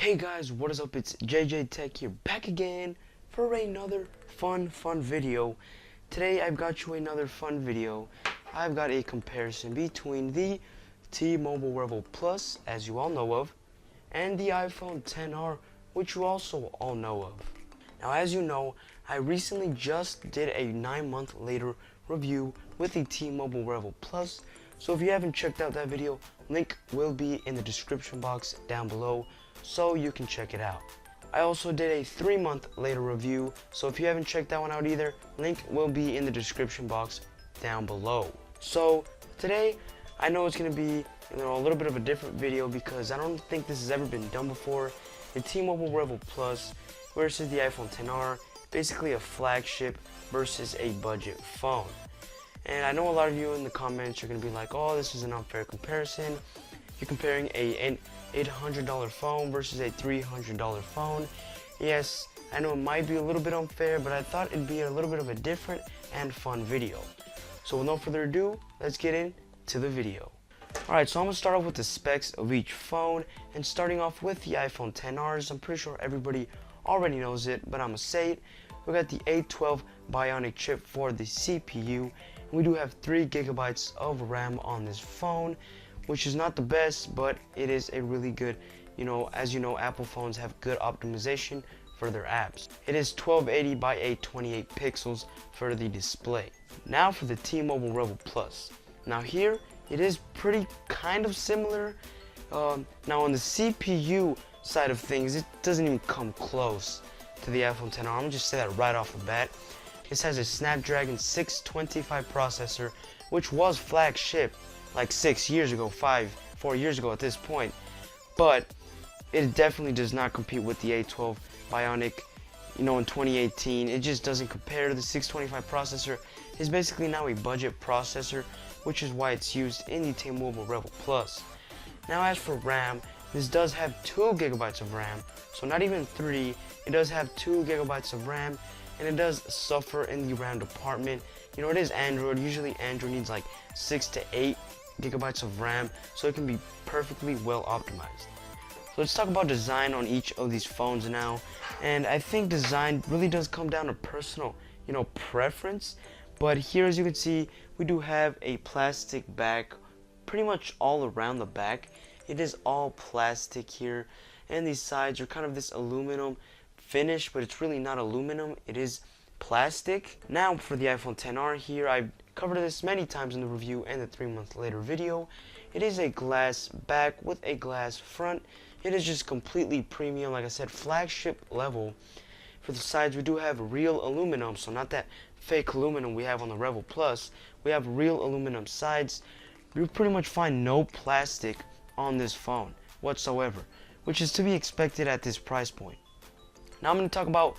Hey guys, what is up? It's JJ Tech here, back again for another fun video. Today I've got you another fun video. I've got a comparison between the T-Mobile Revvl Plus, as you all know of, and the iPhone XR, which you also all know of. Now, as you know, I recently just did a 9-month later review with the T-Mobile Revvl Plus, so if you haven't checked out that video, link will be in the description box down below, so you can check it out. I also did a 3-month later review, so if you haven't checked that one out either, link will be in the description box down below. So today, I know it's going to be a little bit of a different video because I don't think this has ever been done before. The T-Mobile Revvl Plus versus the iPhone XR, basically a flagship versus a budget phone. And I know a lot of you in the comments are going to be like, oh, this is an unfair comparison. You're comparing an $800 phone versus a $300 phone. Yes, I know it might be a little bit unfair, but I thought it'd be a little bit of a different and fun video. So with no further ado, let's get into the video. Alright, so I'm going to start off with the specs of each phone, and starting off with the iPhone XRs. I'm pretty sure everybody already knows it, but I'm going to say it. We got the A12 Bionic chip for the CPU, and we do have 3 gigabytes of RAM on this phone, which is not the best, but it is a really good, as you know, Apple phones have good optimization for their apps. It is 1280 by 828 pixels for the display. Now for the T-Mobile Revvl Plus. Now here, it is pretty kind of similar. Now on the CPU side of things, it doesn't even come close to the iPhone XR. I'm gonna just say that right off the bat. This has a Snapdragon 625 processor, which was flagship like 6 years ago, 4 years ago at this point, but it definitely does not compete with the A12 Bionic, in 2018. It just doesn't compare to the 625 processor. It's basically now a budget processor, which is why it's used in the T-Mobile Revvl Plus. Now as for RAM, this does have 2 gigabytes of RAM, so not even 3. It does have 2 gigabytes of RAM, and it does suffer in the RAM department. It is Android. Usually Android needs like 6 to 8 gigabytes of RAM, so it can be perfectly well optimized. So let's talk about design on each of these phones now, and I think design really does come down to personal, preference. But here, as you can see, we do have a plastic back pretty much all around the back. It is all plastic here, and these sides are kind of this aluminum finish, but it's really not aluminum, it is plastic. Now for the iPhone XR here, I've covered this many times in the review and the 3-month later video. It is a glass back with a glass front. It is just completely premium, like I said, flagship level. For the sides, we do have real aluminum, so not that fake aluminum we have on the Revvl Plus. We have real aluminum sides. You'll pretty much find no plastic on this phone whatsoever, which is to be expected at this price point. Now I'm going to talk about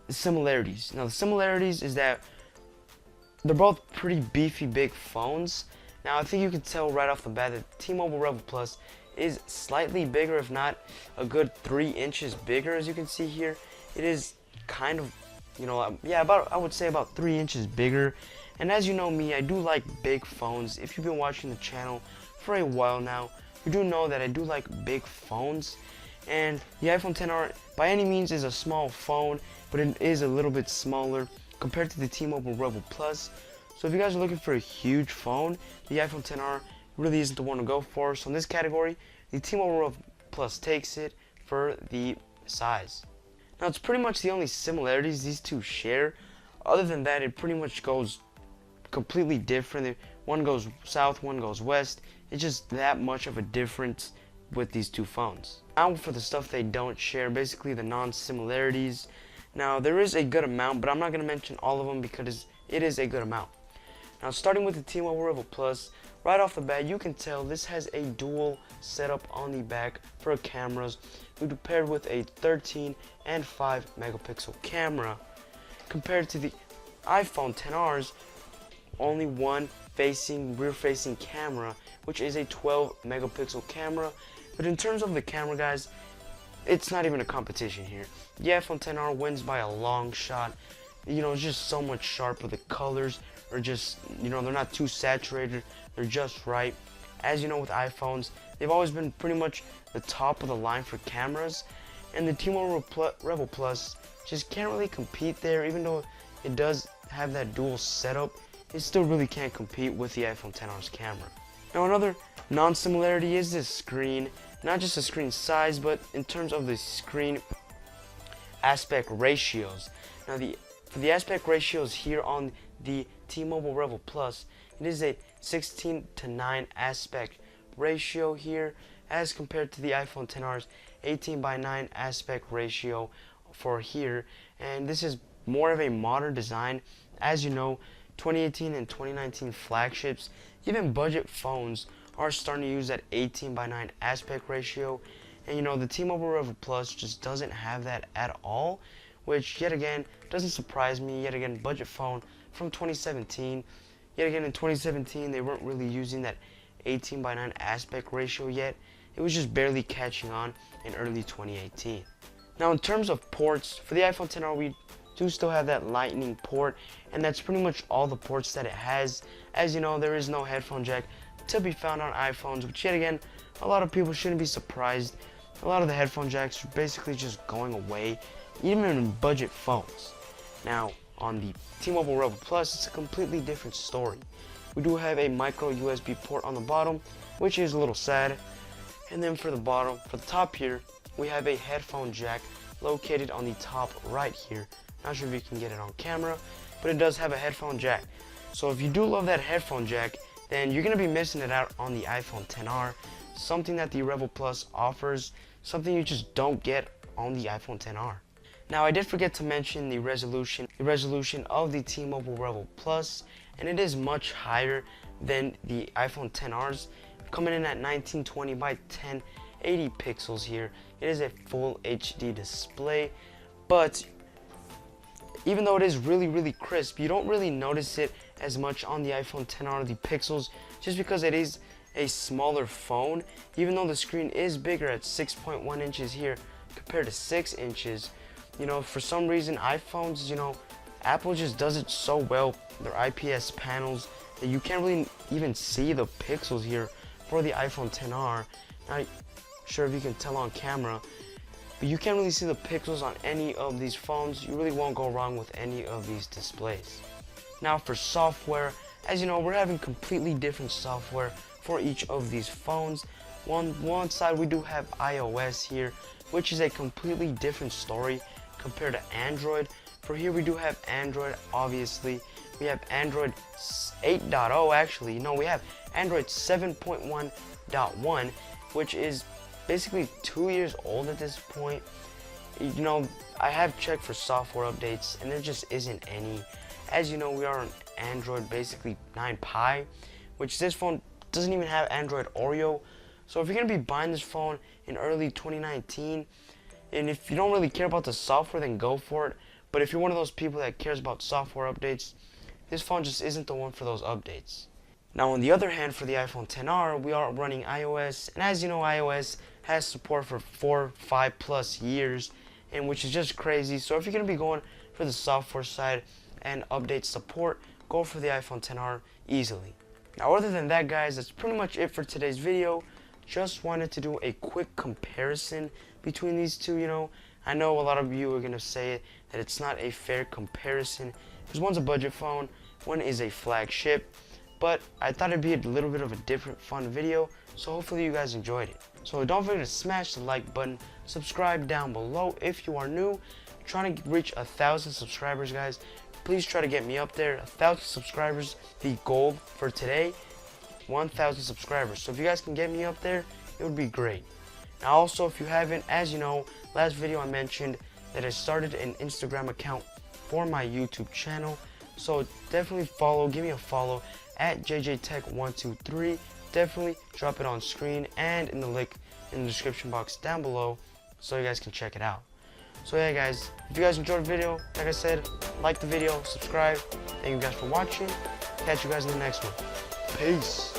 the similarities. Now the similarities is that they're both pretty beefy big phones. Now I think you can tell right off the bat that T-Mobile Revvl Plus is slightly bigger, if not a good 3 inches bigger, as you can see here. It is kind of, I would say about 3 inches bigger. And as you know me, I do like big phones. If you've been watching the channel for a while now, you do know that I do like big phones. And the iPhone XR by any means is a small phone, but it is a little bit smaller compared to the T-Mobile Revvl Plus. So if you guys are looking for a huge phone, the iPhone XR really isn't the one to go for. So in this category, the T-Mobile Revvl Plus takes it for the size. Now it's pretty much the only similarities these two share. Other than that, it pretty much goes completely different. One goes south, one goes west. It's just that much of a difference with these two phones. Now for the stuff they don't share, basically the non-similarities. Now there is a good amount, but I'm not going to mention all of them because it is a good amount. Now starting with the T-Mobile Revvl Plus, right off the bat you can tell this has a dual setup on the back for cameras. We paired with a 13 and 5 megapixel camera, compared to the iPhone XR's only one rear facing camera, which is a 12 megapixel camera. But in terms of the camera, guys, it's not even a competition here. The iPhone XR wins by a long shot. It's just so much sharper. The colors are just, they're not too saturated. They're just right. As you know, with iPhones, they've always been pretty much the top of the line for cameras. and the T-Mobile Revvl Plus just can't really compete there. Even though it does have that dual setup, it still really can't compete with the iPhone XR's camera. Now another non-similarity is this screen, not just the screen size, but in terms of the screen aspect ratios. Now for the aspect ratios here on the T-Mobile Revvl Plus, it is a 16:9 aspect ratio here, as compared to the iPhone XR's 18:9 aspect ratio for here. And this is more of a modern design. As you know, 2018 and 2019 flagships, even budget phones, are starting to use that 18:9 aspect ratio. And you know, the T-Mobile Revvl Plus just doesn't have that at all, which yet again doesn't surprise me. Yet again, budget phone from 2017. Yet again, in 2017 they weren't really using that 18:9 aspect ratio yet. It was just barely catching on in early 2018. Now in terms of ports, for the iPhone XR we do still have that lightning port, and that's pretty much all the ports that it has. As you know, there is no headphone jack to be found on iPhones, which yet again, a lot of people shouldn't be surprised. A lot of the headphone jacks are basically just going away, even in budget phones. Now on the T-Mobile Revvl Plus, it's a completely different story. We do have a micro USB port on the bottom, which is a little sad. And then for the top here, we have a headphone jack located on the top right here. Not sure if you can get it on camera, but it does have a headphone jack. So if you do love that headphone jack, then you're going to be missing it out on the iPhone XR, something that the Revvl Plus offers, something you just don't get on the iPhone XR. Now I did forget to mention the resolution of the T-Mobile Revvl Plus, and it is much higher than the iPhone XR's, coming in at 1920 by 1080 pixels here. It is a full HD display, but even though it is really crisp, you don't really notice it as much on the iPhone XR, the pixels, just because it is a smaller phone. Even though the screen is bigger at 6.1 inches here compared to 6 inches, you know, for some reason iPhones, you know, Apple just does it so well, their IPS panels, that you can't really even see the pixels here for the iPhone XR. Not sure if you can tell on camera, but you can't really see the pixels on any of these phones. You really won't go wrong with any of these displays. Now for software, as you know, we're having completely different software for each of these phones. One side we do have iOS here, which is a completely different story compared to Android. For here we do have Android, obviously. We have Android 8.0 actually. No, we have Android 7.1.1, which is basically 2 years old at this point. You know, I have checked for software updates and there just isn't any. As you know, we are on Android basically 9 Pie, which this phone doesn't even have Android Oreo. So if you're going to be buying this phone in early 2019, and if you don't really care about the software, then go for it. But if you're one of those people that cares about software updates, this phone just isn't the one for those updates. Now on the other hand, for the iPhone XR, we are running iOS, and as you know, iOS has support for 4-5+ years, and which is just crazy. So if you're going to be going for the software side and update support, go for the iPhone XR easily. Now other than that, guys, that's pretty much it for today's video. Just wanted to do a quick comparison between these two. You know, I know a lot of you are going to say that it's not a fair comparison because one's a budget phone, one is a flagship, but I thought it'd be a little bit of a different fun video, so hopefully you guys enjoyed it. So don't forget to smash the like button, subscribe down below if you are new. Trying to reach 1,000 subscribers, guys. Please try to get me up there. 1,000 subscribers, the goal for today, 1,000 subscribers. So if you guys can get me up there, it would be great. Now also, if you haven't, as you know, last video I mentioned that I started an Instagram account for my YouTube channel. So definitely follow, give me a follow at JJTech123. Definitely drop it on screen and in the link in the description box down below so you guys can check it out. So yeah, guys, if you guys enjoyed the video, like I said, like the video, subscribe. Thank you guys for watching. Catch you guys in the next one. Peace.